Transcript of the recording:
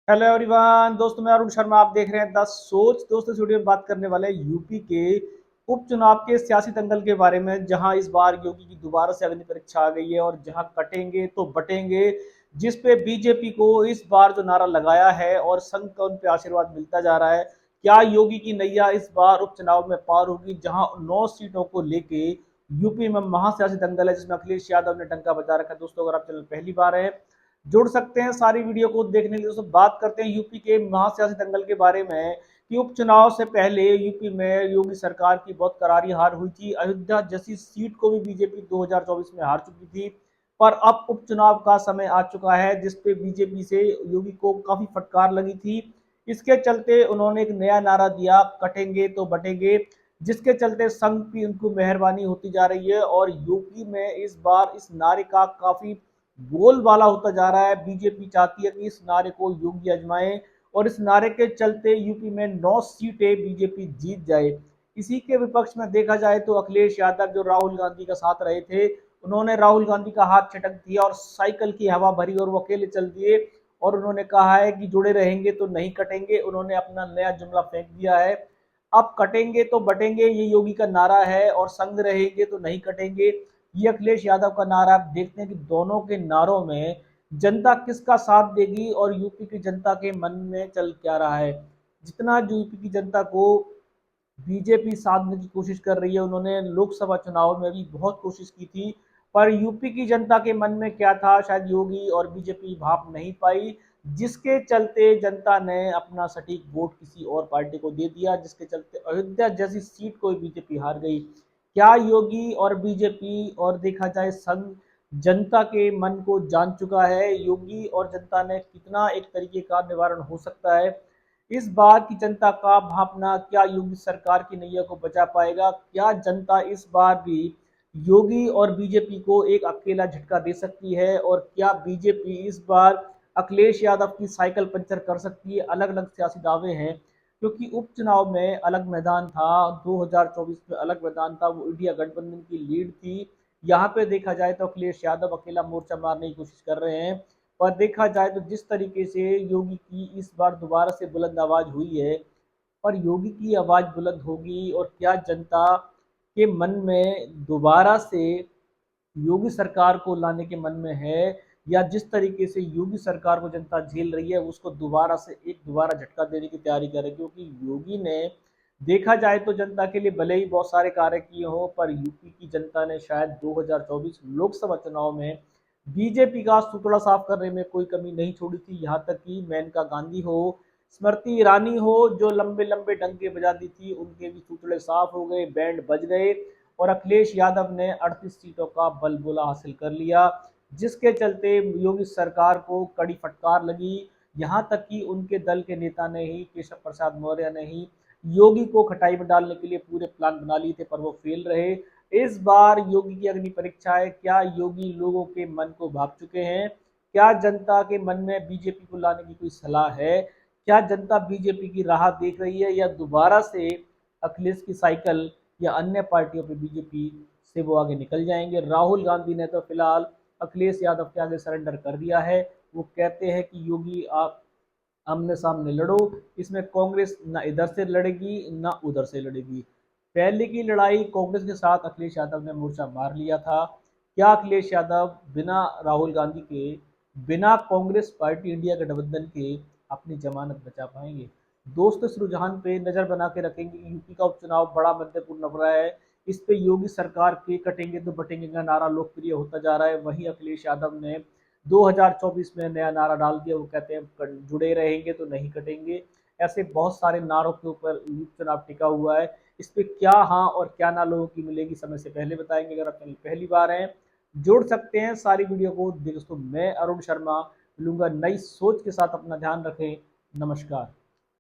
Hello everyone दोस्तों, मैं अरुण शर्मा। आप देख रहे हैं द सोच। दोस्तों, इस वीडियो में बात करने वाले हैं यूपी के उपचुनाव के सियासी दंगल के बारे में, जहां इस बार योगी की दोबारा से अग्नि परीक्षा आ गई है और जहां कटेंगे तो बटेंगे, जिस पे बीजेपी को इस बार जो नारा लगाया है और संघ का उन पे आशीर्वाद मिलता जा रहा है। क्या योगी की नैया इस बार उपचुनाव में पार होगी, जहां 9 सीटों को लेके यूपी में महासियासी दंगल है, जिसमें अखिलेश यादव ने डंका बजा रखा है। दोस्तों, अगर आप चैनल पहली बार है, जुड़ सकते हैं सारी वीडियो को देखने के लिए। दोस्तों, बात करते हैं यूपी के महासियासी दंगल के बारे में कि उपचुनाव से पहले यूपी में योगी सरकार की बहुत करारी हार हुई थी। अयोध्या जैसी सीट को भी बीजेपी 2024 में हार चुकी थी, पर अब उपचुनाव का समय आ चुका है जिसपे बीजेपी से योगी को काफी फटकार लगी थी। इसके चलते उन्होंने एक नया नारा दिया, कटेंगे तो बटेंगे, जिसके चलते संघ की उनको मेहरबानी होती जा रही है और यूपी में इस बार इस नारे का काफी बोलबाला होता जा रहा है। बीजेपी चाहती है कि इस नारे को योगी आजमाए और इस नारे के चलते यूपी में 9 सीटें बीजेपी जीत जाए। इसी के विपक्ष में देखा जाए तो अखिलेश यादव, जो राहुल गांधी का साथ रहे थे, उन्होंने राहुल गांधी का हाथ छटक दिया और साइकिल की हवा भरी और वो अकेले चल दिए। और उन्होंने कहा है कि जुड़े रहेंगे तो नहीं कटेंगे। उन्होंने अपना नया जुमला फेंक दिया है, अब कटेंगे तो बटेंगे, ये योगी का नारा है और संग रहेंगे तो नहीं कटेंगे, ये अखिलेश यादव का नारा। आप देखते हैं कि दोनों के नारों में जनता किसका साथ देगी और यूपी की जनता के मन में चल क्या रहा है। जितना यूपी की जनता को बीजेपी साधने की कोशिश कर रही है, उन्होंने लोकसभा चुनाव में भी बहुत कोशिश की थी, पर यूपी की जनता के मन में क्या था शायद योगी और बीजेपी भाप नहीं पाई, जिसके चलते जनता ने अपना सटीक वोट किसी और पार्टी को दे दिया, जिसके चलते अयोध्या जैसी सीट को बीजेपी हार गई। क्या योगी और बीजेपी और देखा जाए संघ जनता के मन को जान चुका है? योगी और जनता ने कितना एक तरीके का निवारण हो सकता है? इस बार की जनता का भावना क्या योगी सरकार की नैया को बचा पाएगा? क्या जनता इस बार भी योगी और बीजेपी को एक अकेला झटका दे सकती है? और क्या बीजेपी इस बार अखिलेश यादव की साइकिल पंचर कर सकती है? अलग अलग सियासी दावे हैं, क्योंकि उपचुनाव में अलग मैदान था, 2024 में अलग मैदान था, वो इंडिया गठबंधन की लीड थी। यहाँ पे देखा जाए तो अखिलेश यादव अकेला मोर्चा मारने की कोशिश कर रहे हैं, और देखा जाए तो जिस तरीके से योगी की इस बार दोबारा से बुलंद आवाज हुई है, और योगी की आवाज बुलंद होगी और क्या जनता के मन में दोबारा से योगी सरकार को लाने के मन में है, या जिस तरीके से योगी सरकार को जनता झेल रही है उसको दोबारा से एक दोबारा झटका देने की तैयारी करे। क्योंकि योगी ने देखा जाए तो जनता के लिए भले ही बहुत सारे कार्य किए हो, पर यूपी की जनता ने शायद 2024 लोकसभा चुनाव में बीजेपी का सुतड़ा साफ करने में कोई कमी नहीं छोड़ी थी। यहाँ तक कि मेनका गांधी हो, स्मृति ईरानी हो, जो लंबे लंबे डंके बजाती थी, उनके भी सुतड़े साफ हो गए, बैंड बज गए, और अखिलेश यादव ने 38 सीटों का बलबुला हासिल कर लिया, जिसके चलते योगी सरकार को कड़ी फटकार लगी। यहाँ तक कि उनके दल के नेता ने ही, केशव प्रसाद मौर्य ने ही, योगी को खटाई में डालने के लिए पूरे प्लान बना लिए थे, पर वो फेल रहे। इस बार योगी की अग्नि परीक्षा है। क्या योगी लोगों के मन को भाप चुके हैं? क्या जनता के मन में बीजेपी को लाने की कोई सलाह है? क्या जनता बीजेपी की राह देख रही है, या दोबारा से अखिलेश की साइकिल या अन्य पार्टियों पे बीजेपी से वो आगे निकल जाएंगे? राहुल गांधी ने तो फिलहाल अखिलेश यादव के आगे सरेंडर कर दिया है। वो कहते हैं कि योगी आप आमने सामने लड़ो, इसमें कांग्रेस ना इधर से लड़ेगी ना उधर से लड़ेगी। पहले की लड़ाई कांग्रेस के साथ अखिलेश यादव ने मोर्चा मार लिया था। क्या अखिलेश यादव बिना राहुल गांधी के, बिना कांग्रेस पार्टी इंडिया गठबंधन के अपनी जमानत बचा पाएंगे? दोस्तों, इस रुझान पे नजर बना के रखेंगे। यूपी का उपचुनाव बड़ा महत्वपूर्ण हो रहा है। इस पे योगी सरकार के कटेंगे तो बटेंगे का नारा लोकप्रिय होता जा रहा है। वहीं अखिलेश यादव ने 2024 में नया नारा डाल दिया, वो कहते हैं जुड़े रहेंगे तो नहीं कटेंगे। ऐसे बहुत सारे नारों के ऊपर चुनाव टिका हुआ है। इस पे क्या हाँ और क्या ना लोगों की मिलेगी, समय से पहले बताएंगे। अगर आप पहली बार हैं, जुड़ सकते हैं सारी वीडियो को। दोस्तों, मैं अरुण शर्मा मिलूंगा नई सोच के साथ। अपना ध्यान रखें। नमस्कार।